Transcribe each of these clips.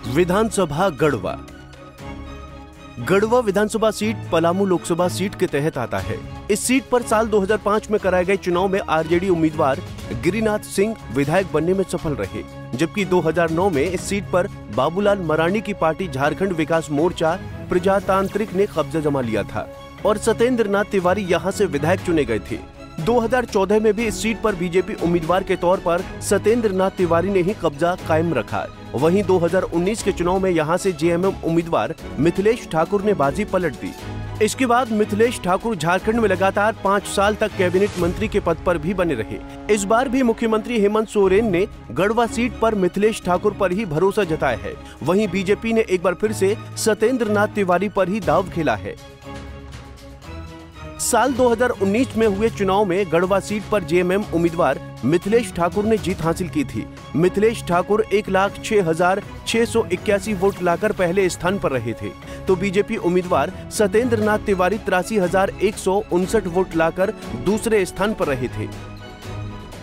विधानसभा गढ़वा। गढ़वा विधानसभा seat Palamu Lok Sabha seat के तहत आता है। इस सीट पर साल 2005 में कराए गए चुनाव में आरजेडी उम्मीदवार गिरिनाथ सिंह विधायक बनने में सफल रहे, जबकि 2009 में इस सीट पर बाबूलाल मरांडी की पार्टी झारखंड विकास मोर्चा प्रजातांत्रिक ने कब्जा जमा लिया था और सत्येंद्र नाथ तिवारी यहां से विधायक चुने गए थे। 2014 में भी इस सीट पर बीजेपी उम्मीदवार के तौर पर सत्येंद्र नाथ तिवारी ने ही कब्जा कायम रखा। वहीं 2019 के चुनाव में यहां से जेएमएम उम्मीदवार मिथिलेश ठाकुर ने बाजी पलट दी। इसके बाद मिथिलेश ठाकुर झारखंड में लगातार 5 साल तक कैबिनेट मंत्री के पद पर भी बने रहे। इस बार भी मुख्यमंत्री हेमंत सोरेन ने गढ़वा सीट पर मिथिलेश ठाकुर पर ही भरोसा जताया है। वहीं बीजेपी ने एक बार फिर से सत्येंद्र नाथ तिवारी पर ही दांव खेला है। साल 2019 में हुए चुनाव में गढ़वा सीट पर जेएमएम उम्मीदवार मिथिलेश ठाकुर ने जीत हासिल की थी। मिथिलेश ठाकुर 1,06,681 वोट लाकर पहले स्थान पर रहे थे, तो बीजेपी उम्मीदवार सत्येंद्र नाथ तिवारी 83,159 वोट लाकर दूसरे स्थान पर रहे थे।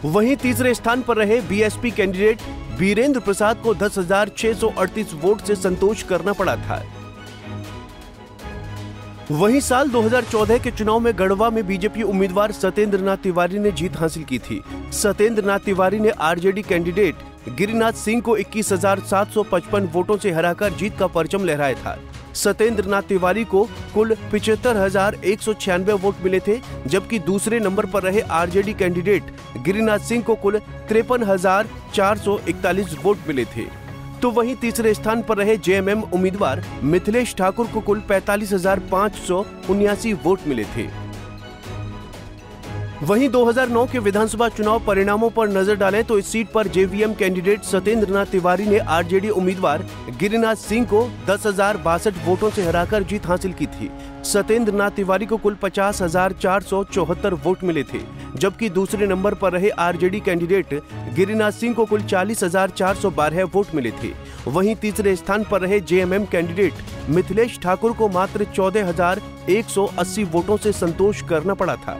वहीं तीसरे स्थान पर रहे बीएसपी कैंडिडेट वीरेंद्र प्रसाद को 10,638 वोट से संतोष करना पड़ा था। वहीं साल 2014 के चुनाव में गढ़वा में बीजेपी उम्मीदवार सत्येंद्र नाथ तिवारी ने जीत हासिल की थी। सत्येंद्र नाथ तिवारी ने आरजेडी कैंडिडेट गिरिनाथ सिंह को 21,755 वोटों से हराकर जीत का परचम लहराया था। सत्येंद्र नाथ तिवारी को कुल 75,196 वोट मिले थे, जबकि दूसरे नंबर पर रहे आरजेडी कैंडिडेट गिरिनाथ सिंह को कुल 53,441 वोट मिले थे। तो वहीं तीसरे स्थान पर रहे जेएमएम उम्मीदवार मिथिलेश ठाकुर को कुल 45,579 वोट मिले थे। वहीं 2009 के विधानसभा चुनाव परिणामों पर नजर डालें तो इस सीट पर जेवीएम कैंडिडेट सत्येंद्र नाथ तिवारी ने आरजेडी उम्मीदवार गिरिनाथ सिंह को 10,062 वोटों से हराकर जीत हासिल की थी। सत्येंद्र नाथ तिवारी को कुल 50,474 वोट मिले थे, जबकि दूसरे नंबर पर रहे आरजेडी कैंडिडेट गिरिनाथ सिंह को कुल 40,412 वोट मिले थे। वहीं तीसरे स्थान पर रहे जेएमएम कैंडिडेट मिथिलेश ठाकुर को मात्र 14,180 वोटों से संतोष करना पड़ा था।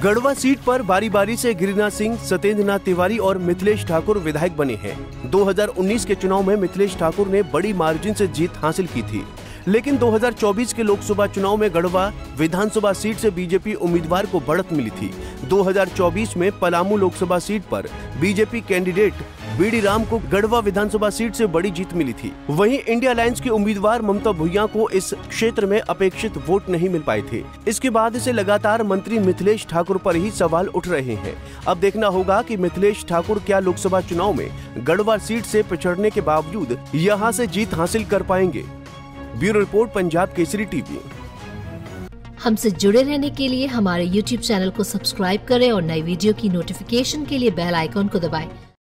गढ़वा सीट पर बारी बारी से गिरिनाथ सिंह, सत्येंद्र नाथ तिवारी और मिथिलेश ठाकुर विधायक बने हैं। 2019 के चुनाव में मिथिलेश ठाकुर ने बड़ी मार्जिन से जीत हासिल की थी, लेकिन 2024 के लोकसभा चुनाव में गढ़वा विधानसभा सीट से बीजेपी उम्मीदवार को बढ़त मिली थी। 2024 में पलामू लोकसभा सीट पर बीजेपी कैंडिडेट बीडी राम को गढ़वा विधानसभा सीट से बड़ी जीत मिली थी। वहीं इंडिया अलायंस की उम्मीदवार ममता भुइयां को इस क्षेत्र में अपेक्षित वोट नहीं मिल पाए थे। इसके बाद से लगातार मंत्री मिथिलेश ठाकुर पर ही सवाल उठ रहे हैं। अब देखना होगा कि मिथिलेश ठाकुर क्या लोकसभा चुनाव में गढ़वा सीट से पिछड़ने के बावजूद यहां से जीत हासिल कर पाएंगे। Bureau report, Punjab Kesari TV. हमसे जुड़े रहने के लिए हमारे YouTube चैनल को सब्सक्राइब करें और नई वीडियो की नोटिफिकेशन के लिए बेल आइकॉन को दबाएं।